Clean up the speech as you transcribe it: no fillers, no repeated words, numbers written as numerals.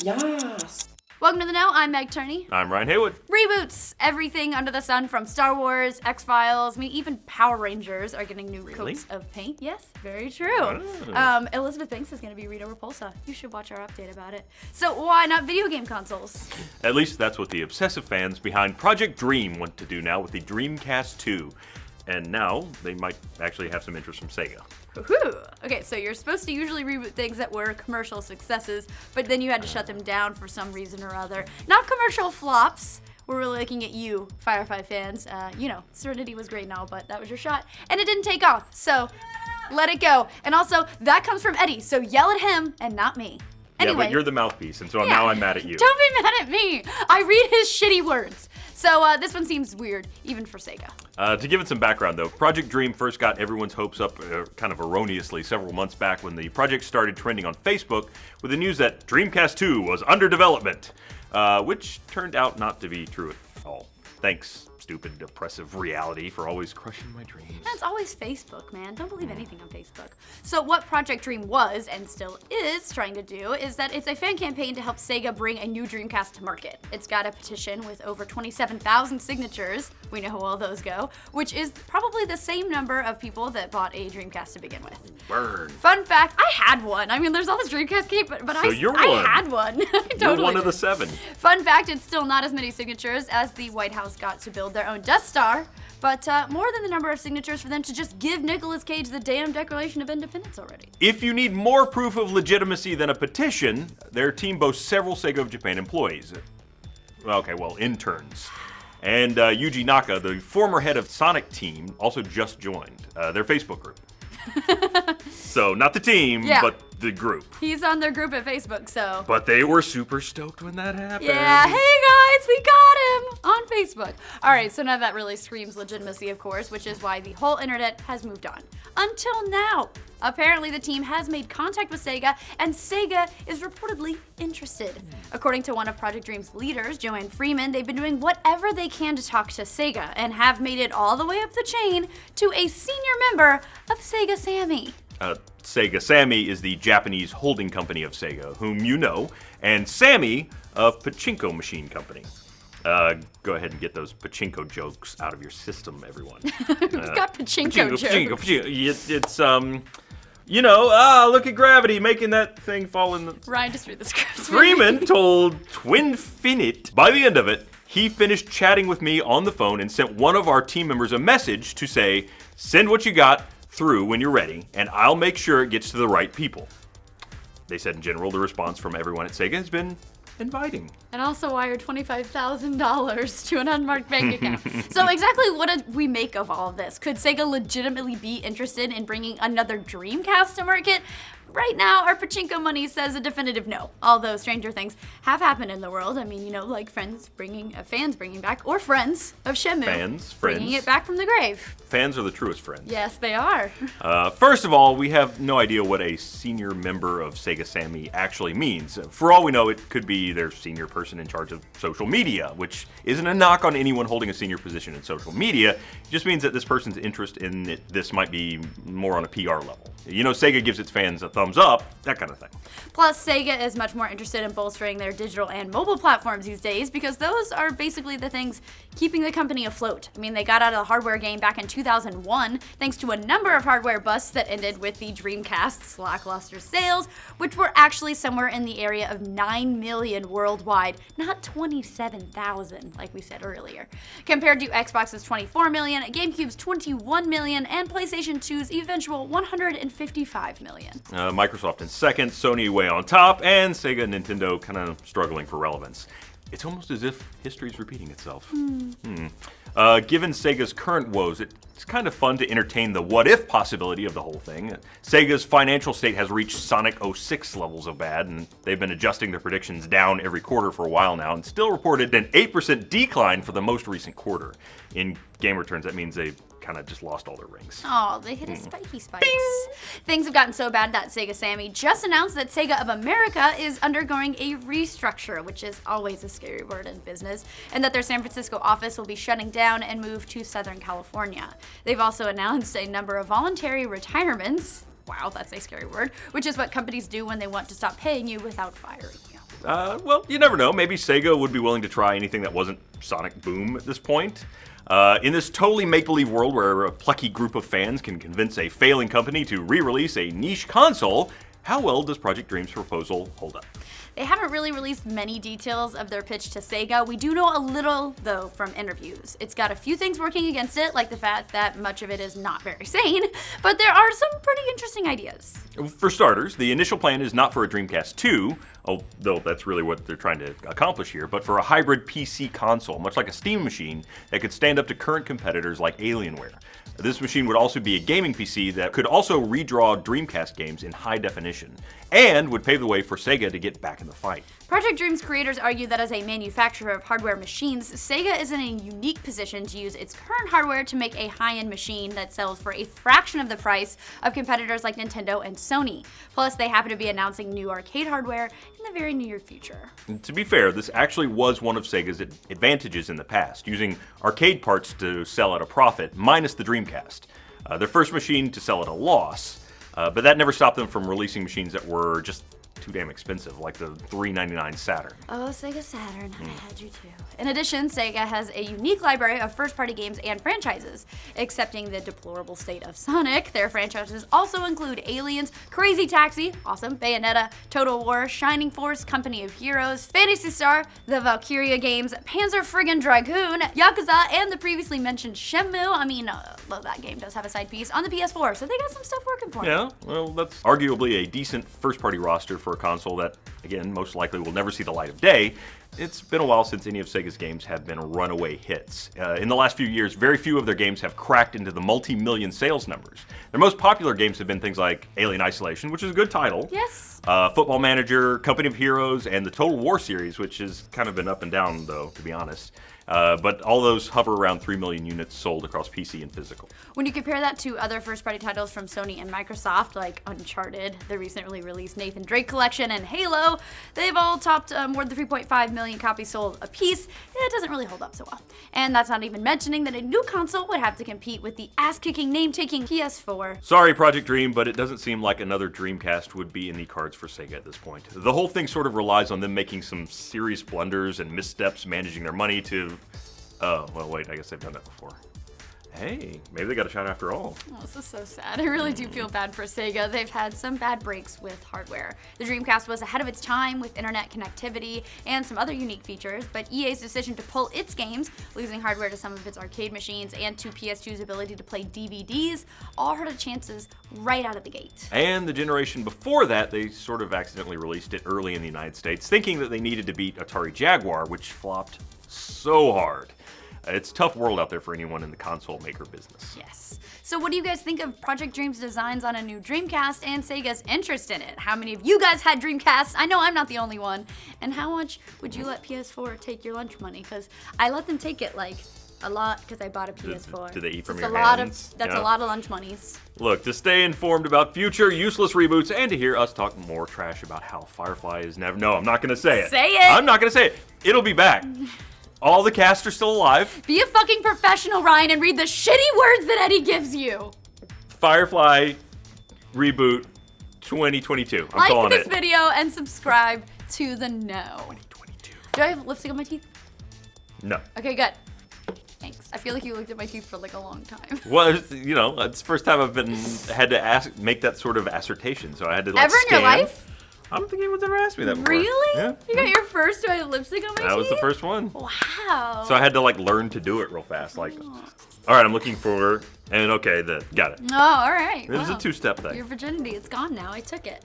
Yes. Welcome to The Know, I'm Meg Turney. I'm Ryan Haywood. Reboots! Everything under the sun from Star Wars, X-Files, even Power Rangers are getting new coats of paint. Yes, very true. Oh. Elizabeth Banks is going to be Rita Repulsa. You should watch our update about it. So why not video game consoles? At least that's what the obsessive fans behind Project Dream want to do now with the Dreamcast 2. And now they might actually have some interest from Sega. Woohoo! Okay, so you're supposed to usually reboot things that were commercial successes, but then you had to shut them down for some reason or other. Not commercial flops. We're really looking at you, Firefly fans. Serenity was great and all, but that was your shot, and it didn't take off, so let it go. And also, that comes from Eddy, so yell at him and not me. Anyway, yeah, but you're the mouthpiece, and so now I'm mad at you. Don't be mad at me. I read his shitty words. So this one seems weird, even for Sega. To give it some background, though, Project Dream first got everyone's hopes up kind of erroneously several months back when the project started trending on Facebook with the news that Dreamcast 2 was under development, which turned out not to be true at all. Thanks, stupid, oppressive reality, for always crushing my dreams. That's always Facebook, man. Don't believe anything on Facebook. So what Project Dream was, and still is, trying to do is that it's a fan campaign to help Sega bring a new Dreamcast to market. It's got a petition with over 27,000 signatures. We know how well those go, which is probably the same number of people that bought a Dreamcast to begin with. Burn. Fun fact, I had one. There's all this Dreamcast cape, but I had one. Totally. You're one of the 7. Fun fact, it's still not as many signatures as the White House got to build their own Death Star, but more than the number of signatures for them to just give Nicolas Cage the damn Declaration of Independence already. If you need more proof of legitimacy than a petition, their team boasts several Sega of Japan employees. Interns. And Yuji Naka, the former head of Sonic team, also just joined their Facebook group. So, not the team, but the group. He's on their group at Facebook, so. But they were super stoked when that happened. Yeah, hey guys, we got him on Facebook. All right, so now that really screams legitimacy, of course, which is why the whole internet has moved on. Until now. Apparently, the team has made contact with Sega, and Sega is reportedly interested. According to one of Project Dream's leaders, Joanne Freeman, they've been doing whatever they can to talk to Sega, and have made it all the way up the chain to a senior member of Sega Sammy. Sega Sammy is the Japanese holding company of Sega, whom you know, and Sammy of Pachinko Machine Company. Go ahead and get those pachinko jokes out of your system, everyone. We've got pachinko jokes. It's, look at gravity making that thing fall in the... Ryan, just read the script. Freeman told Twinfinite, by the end of it, he finished chatting with me on the phone and sent one of our team members a message to say, send what you got through when you're ready, and I'll make sure it gets to the right people. They said in general, the response from everyone at Sega has been inviting. And also wired $25,000 to an unmarked bank account. So exactly what did we make of all of this? Could Sega legitimately be interested in bringing another Dreamcast to market? Right now, our pachinko money says a definitive no. Although stranger things have happened in the world. Like fans bringing back, or friends of Shenmue bringing it back from the grave. Fans are the truest friends. Yes, they are. First of all, we have no idea what a senior member of Sega Sammy actually means. For all we know, it could be their senior person in charge of social media, which isn't a knock on anyone holding a senior position in social media. It just means that this person's interest in this might be more on a PR level. Sega gives its fans a thumbs up, that kind of thing. Plus, Sega is much more interested in bolstering their digital and mobile platforms these days because those are basically the things keeping the company afloat. They got out of the hardware game back in 2001 thanks to a number of hardware busts that ended with the Dreamcast's lackluster sales, which were actually somewhere in the area of 9 million worldwide, not 27,000 like we said earlier. Compared to Xbox's 24 million, GameCube's 21 million, and PlayStation 2's eventual 155 million. Microsoft in second, Sony way on top, and Sega and Nintendo kind of struggling for relevance. It's almost as if history's repeating itself. Given Sega's current woes, it's kind of fun to entertain the what-if possibility of the whole thing. Sega's financial state has reached Sonic 06 levels of bad, and they've been adjusting their predictions down every quarter for a while now, and still reported an 8% decline for the most recent quarter. In gamer terms, that means they've kind of just lost all their rings. Oh, they hit a spiky spikes. Things have gotten so bad that Sega Sammy just announced that Sega of America is undergoing a restructure, which is always a scary word in business, and that their San Francisco office will be shutting down and move to Southern California. They've also announced a number of voluntary retirements. Wow, that's a scary word, which is what companies do when they want to stop paying you without firing you. Well, you never know. Maybe Sega would be willing to try anything that wasn't Sonic Boom at this point. In this totally make-believe world where a plucky group of fans can convince a failing company to re-release a niche console, how well does Project Dream's proposal hold up? They haven't really released many details of their pitch to Sega. We do know a little, though, from interviews. It's got a few things working against it, like the fact that much of it is not very sane, but there are some pretty interesting ideas. For starters, the initial plan is not for a Dreamcast 2, although that's really what they're trying to accomplish here, but for a hybrid PC console, much like a Steam machine that could stand up to current competitors like Alienware. This machine would also be a gaming PC that could also redraw Dreamcast games in high definition, and would pave the way for Sega to get back in the fight. Project Dream's creators argue that as a manufacturer of hardware machines, Sega is in a unique position to use its current hardware to make a high-end machine that sells for a fraction of the price of competitors like Nintendo and Sony. Plus, they happen to be announcing new arcade hardware in the very near future. To be fair, this actually was one of Sega's advantages in the past, using arcade parts to sell at a profit, minus the Dreamcast. Their first machine to sell at a loss, but that never stopped them from releasing machines that were just too damn expensive, like the $399 Saturn. Oh, Sega Saturn, I had you too. In addition, Sega has a unique library of first-party games and franchises. Accepting the deplorable state of Sonic, their franchises also include Aliens, Crazy Taxi, awesome, Bayonetta, Total War, Shining Force, Company of Heroes, Phantasy Star, the Valkyria games, Panzer Friggin' Dragoon, Yakuza, and the previously mentioned Shenmue. Well, that game does have a side piece on the PS4, so they got some stuff working for them. Yeah, well, that's arguably a decent first-party roster for a console that, again, most likely will never see the light of day. It's been a while since any of Sega's games have been runaway hits. In the last few years, very few of their games have cracked into the multi-million sales numbers. Their most popular games have been things like Alien Isolation, which is a good title. Yes. Football Manager, Company of Heroes, and the Total War series, which has kind of been up and down, though, to be honest. But all those hover around 3 million units sold across PC and physical. When you compare that to other first-party titles from Sony and Microsoft, like Uncharted, the recently released Nathan Drake Collection, and Halo, they've all topped more than 3.5 million copies sold apiece. It doesn't really hold up so well. And that's not even mentioning that a new console would have to compete with the ass-kicking, name-taking PS4. Sorry, Project Dream, but it doesn't seem like another Dreamcast would be in the cards for Sega at this point. The whole thing sort of relies on them making some serious blunders and missteps managing their money to... Oh, well, wait, I guess they've done that before. Hey, maybe they got a shot after all. Oh, this is so sad. I really do feel bad for Sega. They've had some bad breaks with hardware. The Dreamcast was ahead of its time with internet connectivity and some other unique features, but EA's decision to pull its games, losing hardware to some of its arcade machines and to PS2's ability to play DVDs, all hurt its chances right out of the gate. And the generation before that, they sort of accidentally released it early in the United States, thinking that they needed to beat Atari Jaguar, which flopped so hard. It's a tough world out there for anyone in the console maker business. Yes. So what do you guys think of Project Dream's designs on a new Dreamcast and Sega's interest in it? How many of you guys had Dreamcasts? I know I'm not the only one. And how much would you let PS4 take your lunch money? Because I let them take it like a lot because I bought a PS4. Do they eat from That's your a lot hands? That's a lot of lunch monies. Look, to stay informed about future useless reboots and to hear us talk more trash about how Firefly is never... No, I'm not going to say it. Say it! I'm not going to say it. It'll be back. All the cast are still alive. Be a fucking professional, Ryan, and read the shitty words that Eddy gives you. Firefly reboot 2022. I'm calling it. Like this video and subscribe to the know. 2022. Do I have lipstick on my teeth? No. Okay, good. Thanks. I feel like you looked at my teeth for like a long time. Well, it's the first time I've had to make that sort of assertion, so I had to Ever in your scan. life? I don't think anyone's ever asked me that before. Really? Yeah. You got your first try of lipstick on my teeth? That was the first one. Wow. So I had to learn to do it real fast. All right, I'm looking for, and okay, got it. Oh, all right. It was a Wow. two-step thing. Your virginity, it's gone now. I took it.